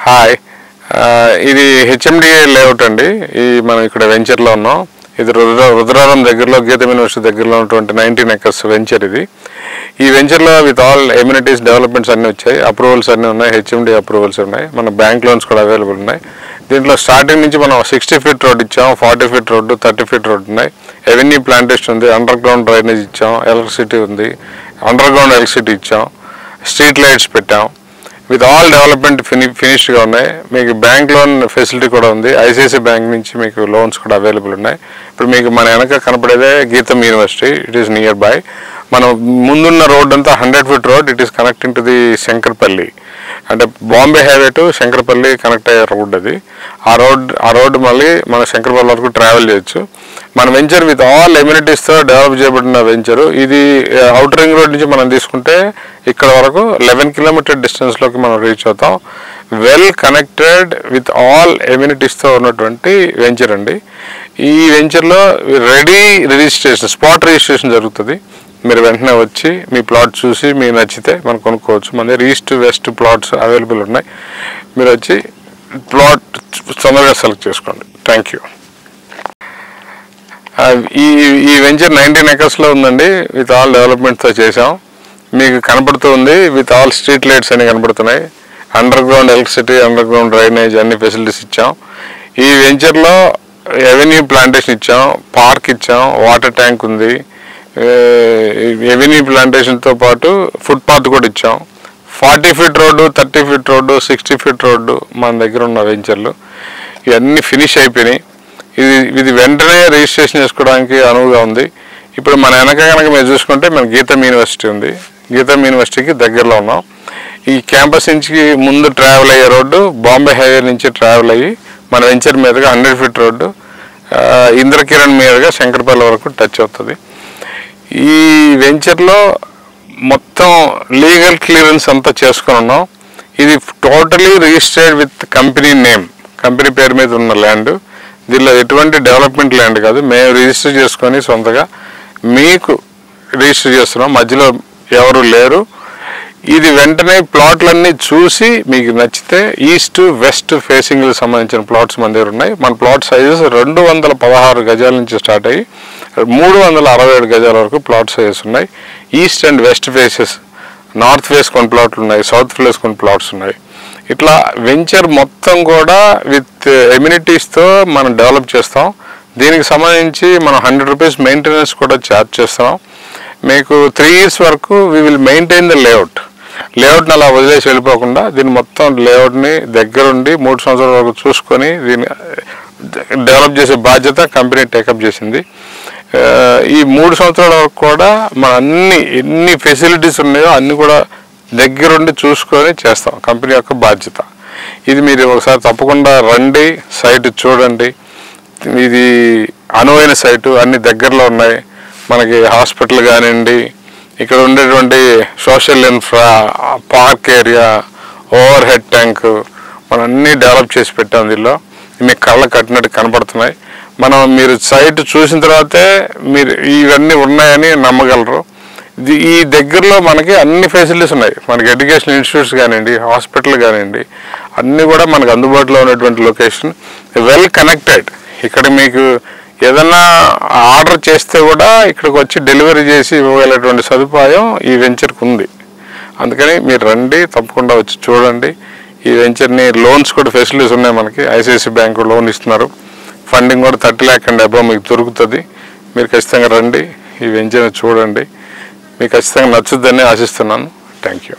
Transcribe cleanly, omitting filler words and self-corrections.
Hi, ఇది HMDA layout అండి. ఈ మనం ఇక్కడ వెంచర్లో ఉన్నాం. ఇది రుద్రవరం దగ్గరలో గీతం యూనివర్సిటీ దగ్గరలో ఉన్నటువంటి 19 acres వెంచర్ ఇది. ఈ వెంచర్లో విత్ ఆల్ ఎమ్యూనిటీస్ డెవలప్మెంట్స్ అన్నీ వచ్చాయి, అప్రూవల్స్ అన్నీ ఉన్నాయి, హెచ్ఎండి అప్రూవల్స్ ఉన్నాయి, మన బ్యాంక్ లోన్స్ కూడా అవైలబుల్ ఉన్నాయి. దీంట్లో స్టార్టింగ్ నుంచి మనం 60 feet రోడ్ ఇచ్చాం, 40 feet రోడ్డు, 30 feet రోడ్ ఉన్నాయి. ఎవెన్యూ ప్లాంటేషన్ ఉంది, అండర్ గ్రౌండ్ డ్రైనేజ్ ఇచ్చాం, ఎలక్ట్రిసిటీ ఉంది, అండర్ గ్రౌండ్ ఎలక్ట్రిసిటీ ఇచ్చాం, స్ట్రీట్ లైట్స్ పెట్టాం. విత్ ఆల్ డెవలప్మెంట్ ఫినిష్డ్గా ఉన్నాయి. మీకు బ్యాంక్ లోన్ ఫెసిలిటీ కూడా ఉంది. ఐసిఐసిఐ బ్యాంక్ నుంచి మీకు లోన్స్ కూడా అవైలబుల్ ఉన్నాయి. ఇప్పుడు మీకు మన వెనక కనపడేదే Gitam university. It is near by. మనం ముందున్న రోడ్ అంతా 100 feet road. It is connecting to the Shankarpalli, అంటే Bombay highway to Shankarpalli connect అయ్యే రోడ్ అది. ఆ రోడ్ మళ్ళీ మన శంకర్పల్లి వరకు ట్రావెల్ చేయొచ్చు. మన వెంచర్ విత్ ఆల్ ఎమ్యూనిటీస్తో డెవలప్ చేయబడిన వెంచరు ఇది. అవుటర్ రింగ్ రోడ్ నుంచి మనం తీసుకుంటే ఇక్కడ వరకు 11 kilometer డిస్టెన్స్లోకి మనం రీచ్ అవుతాం. వెల్ కనెక్టెడ్ విత్ ఆల్ ఎమ్యూనిటీస్తో ఉన్నటువంటి వెంచర్ అండి. ఈ వెంచర్లో రెడీ రిజిస్ట్రేషన్, స్పాట్ రిజిస్ట్రేషన్ జరుగుతుంది. మీరు వెంటనే వచ్చి మీ ప్లాట్ చూసి మీకు నచ్చితే మనం కొనుక్కోవచ్చు. మన దగ్గర ఈస్ట్ వెస్ట్ ప్లాట్స్ అవైలబుల్ ఉన్నాయి. మీరు వచ్చి ప్లాట్ తొందరగా సెలెక్ట్ చేసుకోండి. Thank you. ఈ వెంచర్ 19 acresలో ఉందండి. విత్ ఆల్ డెవలప్మెంట్స్తో చేసాం. మీకు కనపడుతూ ఉంది. విత్ ఆల్ స్ట్రీట్ లైట్స్ అన్ని కనపడుతున్నాయి. Under ground electricity, under ground drainage అన్ని ఫెసిలిటీస్ ఇచ్చాం. ఈ వెంచర్లో ఎవెన్యూ ప్లాంటేషన్ ఇచ్చాం, పార్క్ ఇచ్చాం, వాటర్ ట్యాంక్ ఉంది. ఎవెన్యూ ప్లాంటేషన్తో పాటు ఫుట్పాత్ కూడా ఇచ్చాం. 40 feet road, 30 feet road, 60 feet road మన దగ్గర ఉన్న వెంచర్లు ఇవన్నీ ఫినిష్ అయిపోయినాయి. ఇది వెంటనే రిజిస్ట్రేషన్ చేసుకోవడానికి అనువుగా ఉంది. ఇప్పుడు మన వెనక కనుక మీరు చూసుకుంటే మన గీతం యూనివర్సిటీ ఉంది. గీతం యూనివర్సిటీకి దగ్గరలో ఉన్నాం. ఈ క్యాంపస్ నుంచి ముందు ట్రావెల్ అయ్యే రోడ్డు బాంబే హైవే నుంచి ట్రావెల్ అయ్యి మన వెంచర్ మీదుగా 100 feet రోడ్డు ఇంద్రకిరణ్ మీదుగా శంకర్పల్లి వరకు టచ్ అవుతుంది. ఈ వెంచర్లో మొత్తం లీగల్ క్లియరెన్స్ అంతా చేసుకుని ఉన్నాం. ఇది totally registered with company name, company పేరు మీద ఉన్న ల్యాండ్. దీనిలో ఎటువంటి డెవలప్మెంట్ ల్యాండ్ కాదు. మేము రిజిస్టర్ చేసుకొని సొంతగా మీకు రిజిస్టర్ చేస్తున్నాం. మధ్యలో ఎవరు లేరు. ఇది వెంటనే ప్లాట్లన్నీ చూసి మీకు నచ్చితే ఈస్ట్ వెస్ట్ ఫేసింగ్కి సంబంధించిన ప్లాట్స్ మన దగ్గర ఉన్నాయి. మన ప్లాట్ సైజెస్ 216 గజాల నుంచి స్టార్ట్ అయ్యి 367 గజాల వరకు ప్లాట్ సైజెస్ ఉన్నాయి. East and west faces, north face కొన్ని ప్లాట్లు ఉన్నాయి, సౌత్ ఫేస్ కొన్ని ప్లాట్స్ ఉన్నాయి. ఇట్లా వెంచర్ మొత్తం కూడా విత్ ఎమ్యూనిటీస్తో మనం డెవలప్ చేస్తాం. దీనికి సంబంధించి మనం 100 rupees మెయింటెనెన్స్ కూడా ఛార్జ్ చేస్తున్నాం. మీకు 3 years వరకు వీ విల్ మెయింటైన్ ద లేఅవుట్ని అలా వదిలేసి వెళ్ళిపోకుండా దీన్ని మొత్తం లేఅవుట్ని దగ్గరుండి 3 సంవత్సరాల వరకు చూసుకొని దీన్ని డెవలప్ చేసే బాధ్యత కంపెనీ టేకప్ చేసింది. ఈ 3 సంవత్సరాల వరకు కూడా మన ఎన్ని ఫెసిలిటీస్ ఉన్నాయో అన్నీ కూడా దగ్గరుండి చూసుకొని చేస్తాం. కంపెనీ యొక్క బాధ్యత ఇది. మీరు ఒకసారి తప్పకుండా రండి, సైట్ చూడండి. ఇది అనువైన సైటు, అన్ని దగ్గరలో ఉన్నాయి. మనకి హాస్పిటల్ కానివ్వండి, ఇక్కడ ఉండేటువంటి social infra, park area, over head tank మనం అన్నీ డెవలప్ చేసి పెట్టాం. దీనిలో మీకు కళ్ళ కట్టినట్టు కనపడుతున్నాయి. మీరు సైట్ చూసిన తర్వాతే మీరు ఇవన్నీ ఉన్నాయని నమ్మగలరు. ఈ దగ్గరలో మనకి అన్ని ఫెసిలిటీస్ ఉన్నాయి. మనకి ఎడ్యుకేషన్ ఇన్స్టిట్యూట్స్ కానివ్వండి, హాస్పిటల్ కానివ్వండి, అన్నీ కూడా మనకు అందుబాటులో ఉన్నటువంటి లొకేషన్. Well connected. ఇక్కడ మీకు ఏదన్నా ఆర్డర్ చేస్తే కూడా ఇక్కడికి వచ్చి డెలివరీ చేసి ఇవ్వగలిగేటువంటి సదుపాయం ఈ వెంచర్కి ఉంది. అందుకని మీరు రండి, తప్పకుండా వచ్చి చూడండి. ఈ వెంచర్ని లోన్స్ కూడా ఫెసిలిటీస్ ఉన్నాయి. మనకి ఐసిఐసిఐ బ్యాంకు లోన్ ఇస్తున్నారు. ఫండింగ్ కూడా 30 lakh and above మీకు దొరుకుతుంది. మీరు ఖచ్చితంగా రండి, ఈ వెంచర్ని చూడండి. మీకు ఖచ్చితంగా నచ్చుద్దని ఆశిస్తున్నాను. Thank you.